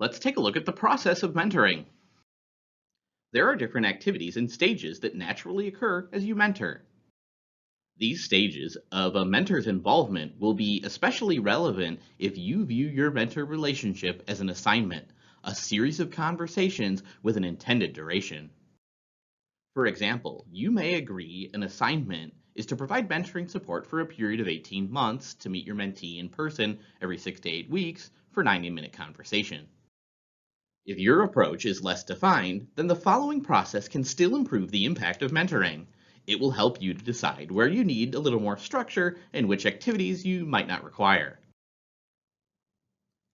Let's take a look at the process of mentoring. There are different activities and stages that naturally occur as you mentor. These stages of a mentor's involvement will be especially relevant if you view your mentor relationship as an assignment, a series of conversations with an intended duration. For example, you may agree an assignment is to provide mentoring support for a period of 18 months to meet your mentee in person every 6 to 8 weeks for 90-minute conversation. If your approach is less defined, then the following process can still improve the impact of mentoring. It will help you to decide where you need a little more structure and which activities you might not require.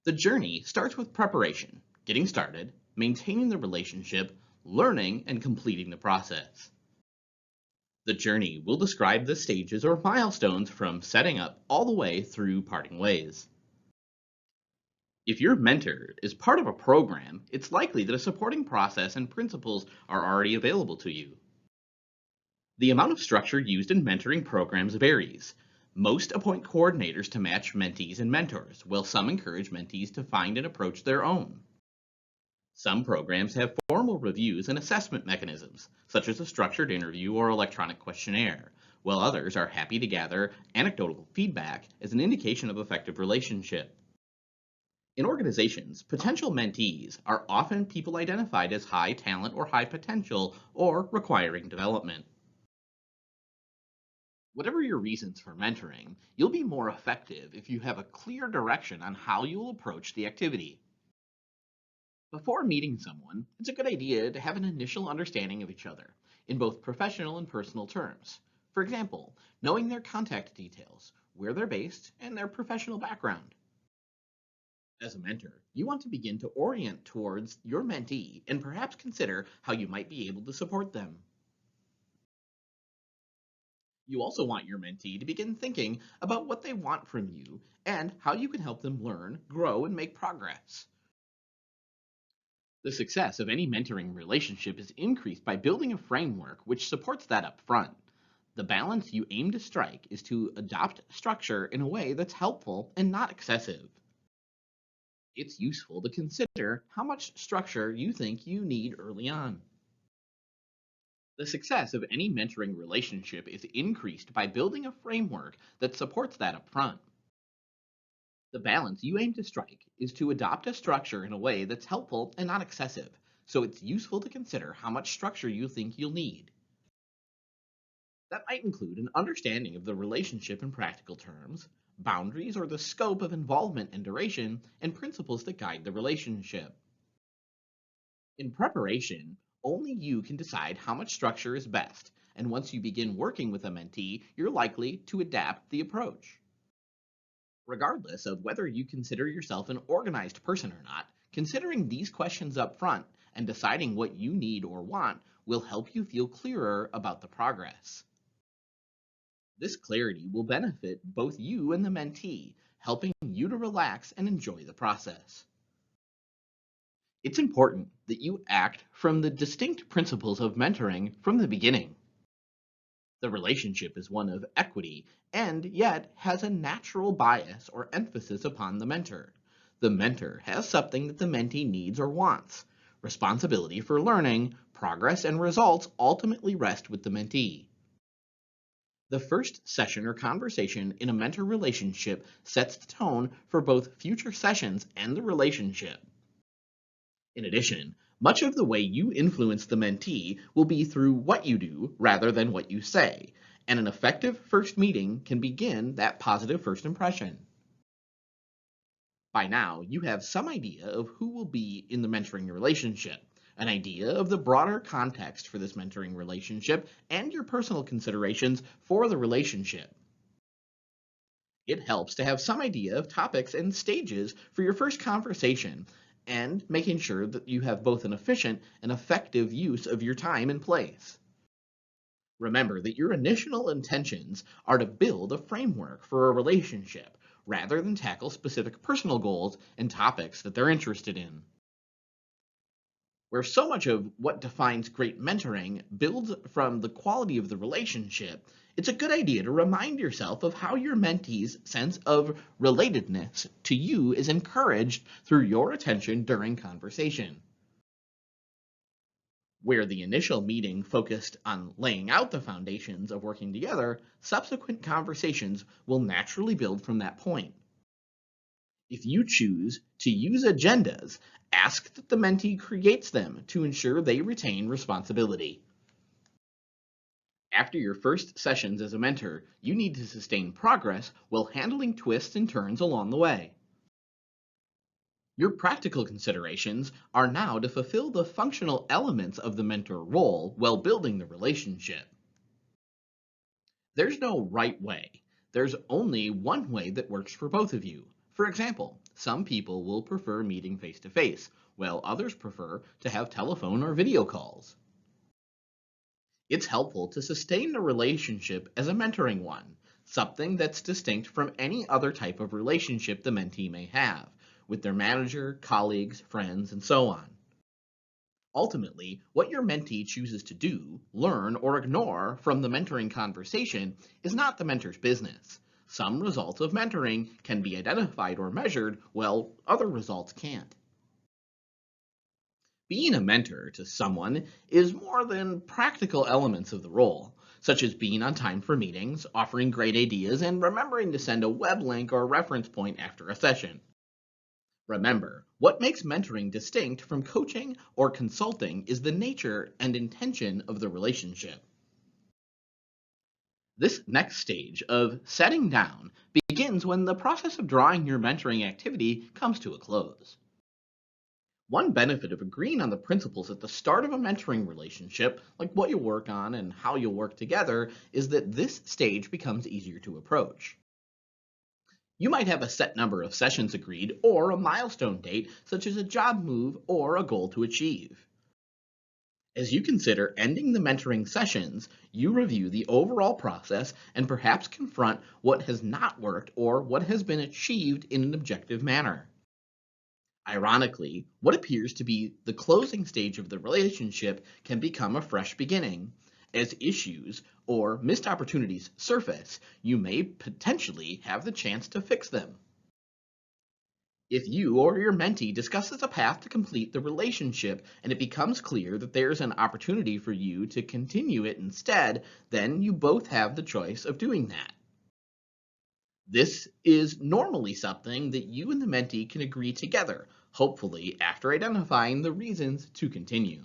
The journey starts with preparation, getting started, maintaining the relationship, learning, and completing the process. The journey will describe the stages or milestones from setting up all the way through parting ways. If your mentor is part of a program, it's likely that a supporting process and principles are already available to you. The amount of structure used in mentoring programs varies. Most appoint coordinators to match mentees and mentors, while some encourage mentees to find and approach their own. Some programs have formal reviews and assessment mechanisms, such as a structured interview or electronic questionnaire, while others are happy to gather anecdotal feedback as an indication of effective relationship. In organizations, potential mentees are often people identified as high talent or high potential or requiring development. Whatever your reasons for mentoring, you'll be more effective if you have a clear direction on how you will approach the activity. Before meeting someone, it's a good idea to have an initial understanding of each other, in both professional and personal terms. For example, knowing their contact details, where they're based, and their professional background. As a mentor, you want to begin to orient towards your mentee and perhaps consider how you might be able to support them. You also want your mentee to begin thinking about what they want from you and how you can help them learn, grow, and make progress. The success of any mentoring relationship is increased by building a framework which supports that up front. The balance you aim to strike is to adopt structure in a way that's helpful and not excessive. It's useful to consider how much structure you think you need early on. The success of any mentoring relationship is increased by building a framework that supports that up front. The balance you aim to strike is to adopt a structure in a way that's helpful and not excessive, so it's useful to consider how much structure you think you'll need. That might include an understanding of the relationship in practical terms, boundaries or the scope of involvement and duration, and principles that guide the relationship. In preparation, only you can decide how much structure is best, and once you begin working with a mentee, you're likely to adapt the approach. Regardless of whether you consider yourself an organized person or not, considering these questions up front and deciding what you need or want will help you feel clearer about the progress. This clarity will benefit both you and the mentee, helping you to relax and enjoy the process. It's important that you act from the distinct principles of mentoring from the beginning. The relationship is one of equity and yet has a natural bias or emphasis upon the mentor. The mentor has something that the mentee needs or wants. Responsibility for learning, progress, and results ultimately rest with the mentee. The first session or conversation in a mentor relationship sets the tone for both future sessions and the relationship. In addition, much of the way you influence the mentee will be through what you do rather than what you say, and an effective first meeting can begin that positive first impression. By now, you have some idea of who will be in the mentoring relationship, an idea of the broader context for this mentoring relationship, and your personal considerations for the relationship. It helps to have some idea of topics and stages for your first conversation and making sure that you have both an efficient and effective use of your time and place. Remember that your initial intentions are to build a framework for a relationship rather than tackle specific personal goals and topics that they're interested in. Where so much of what defines great mentoring builds from the quality of the relationship, it's a good idea to remind yourself of how your mentee's sense of relatedness to you is encouraged through your attention during conversation. Where the initial meeting focused on laying out the foundations of working together, subsequent conversations will naturally build from that point. If you choose to use agendas, ask that the mentee creates them to ensure they retain responsibility. After your first sessions as a mentor, you need to sustain progress while handling twists and turns along the way. Your practical considerations are now to fulfill the functional elements of the mentor role while building the relationship. There's no right way. There's only one way that works for both of you. For example, some people will prefer meeting face to face, while others prefer to have telephone or video calls. It's helpful to sustain the relationship as a mentoring one, something that's distinct from any other type of relationship the mentee may have, with their manager, colleagues, friends, and so on. Ultimately, what your mentee chooses to do, learn, or ignore from the mentoring conversation is not the mentor's business. Some results of mentoring can be identified or measured, while other results can't. Being a mentor to someone is more than practical elements of the role, such as being on time for meetings, offering great ideas, and remembering to send a web link or reference point after a session. Remember, what makes mentoring distinct from coaching or consulting is the nature and intention of the relationship. This next stage of setting down begins when the process of drawing your mentoring activity comes to a close. One benefit of agreeing on the principles at the start of a mentoring relationship, like what you'll work on and how you'll work together, is that this stage becomes easier to approach. You might have a set number of sessions agreed or a milestone date, such as a job move or a goal to achieve. As you consider ending the mentoring sessions, you review the overall process and perhaps confront what has not worked or what has been achieved in an objective manner. Ironically, what appears to be the closing stage of the relationship can become a fresh beginning. As issues or missed opportunities surface, you may potentially have the chance to fix them. If you or your mentee discusses a path to complete the relationship and it becomes clear that there's an opportunity for you to continue it instead, then you both have the choice of doing that. This is normally something that you and the mentee can agree together, hopefully after identifying the reasons to continue.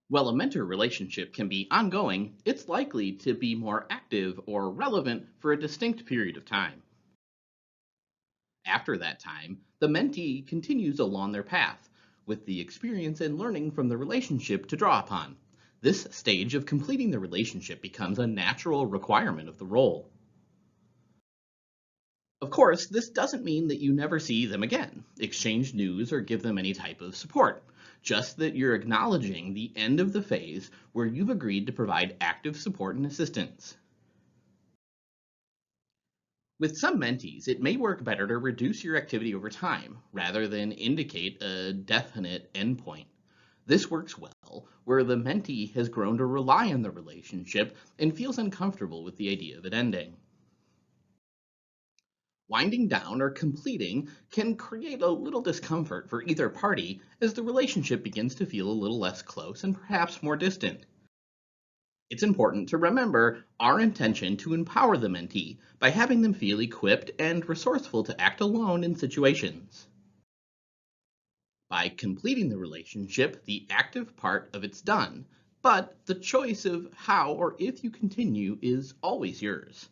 While a mentor relationship can be ongoing, it's likely to be more active or relevant for a distinct period of time. After that time, the mentee continues along their path, with the experience and learning from the relationship to draw upon. This stage of completing the relationship becomes a natural requirement of the role. Of course, this doesn't mean that you never see them again, exchange news, or give them any type of support. Just that you're acknowledging the end of the phase where you've agreed to provide active support and assistance. With some mentees, it may work better to reduce your activity over time rather than indicate a definite endpoint. This works well where the mentee has grown to rely on the relationship and feels uncomfortable with the idea of it ending. Winding down or completing can create a little discomfort for either party as the relationship begins to feel a little less close and perhaps more distant. It's important to remember our intention to empower the mentee by having them feel equipped and resourceful to act alone in situations. By completing the relationship, the active part of it's done, but the choice of how or if you continue is always yours.